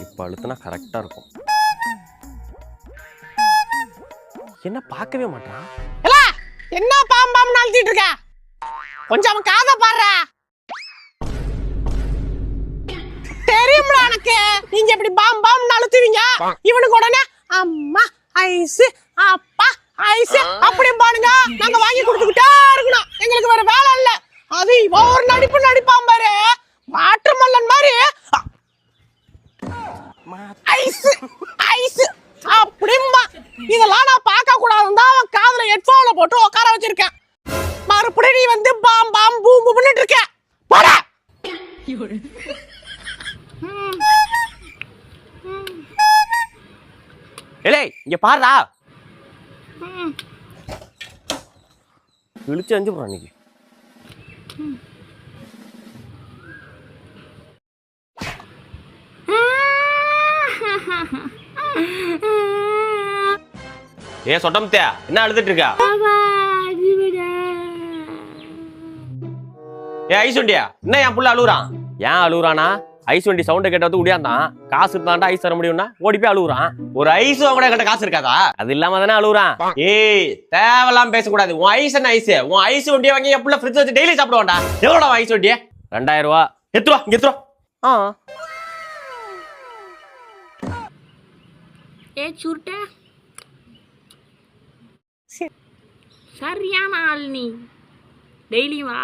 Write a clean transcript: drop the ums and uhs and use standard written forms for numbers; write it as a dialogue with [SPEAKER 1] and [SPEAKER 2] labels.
[SPEAKER 1] இப்போ அழுத்தினா கரெக்டாக இருக்கும். என்ன பார்க்கவே மாட்டான்?
[SPEAKER 2] என்ன பாம்பு அழுத்திட்டு இருக்க? கொஞ்சம் அவன் காதை பாடுறா. தெரியும்ல எனக்கு நீங்க எப்படி பாம்பு அழுத்துவீங்க. இவனுக்கு உடனே அம்மா ஐஸ் அப்பா ஐஸ் அப்படி பாருங்க. நாங்க வாங்கி கொடுத்துக்கிட்டே இருக்கணும். எங்களுக்கு வேற வேலை இல்ல. அது ஒரு நடிப்பு நடிப்பான் பாரு, வாட்டர்மெலன் மாதிரி. ஐஸ் ஐஸ் அப்படிம்பா. இதெல்லாம் நான் பார்க்க கூடாதுன்னு தான் அவன் காதுல ஹெட்போன்ல போட்டு உட்கார வச்சிருக்கேன். மறுபடியும் நீ வந்து பாம் பூம் பண்ணிட்டு இருக்க. போடா.
[SPEAKER 1] ஏலே இங்க பாருடா. இழுச்சு அஞ்சு போறான் இன்னைக்கு. ஏ சொட்டம்தே, என்ன அழுதுட்டு இருக்கா? ஏ ஐஸ் வண்டியா, என்ன என் புள்ள அழுகுறான்? ஏன் அழுகுறானா? ஐஸ் வண்டி சவுண்டை கேட்டது உடையாந்தான். காசு இருந்தாண்டா ஐஸ் தர முடியும்னா ஓடி போய் அழுகுறான். ஒரு ஐஸ் வாங்க கிட்ட காசு இருக்காதா? அது இல்லாம தானே அழுகுறான். ஏய் தேவையில்லாம பேசக்கூடாது. உன் ஐஸ் என்ன ஐஸ்? உன் ஐஸ் வண்டியை வாங்கி என் புள்ள ஃப்ரிட்ஜ் வச்சு டெய்லி சாப்பிடுவான்டா. எவ்வளோடா ஐஸ் வண்டியே? 2000 ரூபா. எத்துருவா இங்க எத்துருவா.
[SPEAKER 3] ஏ சுருட்ட சரியான ஆள் நீ. டெய்லி வா.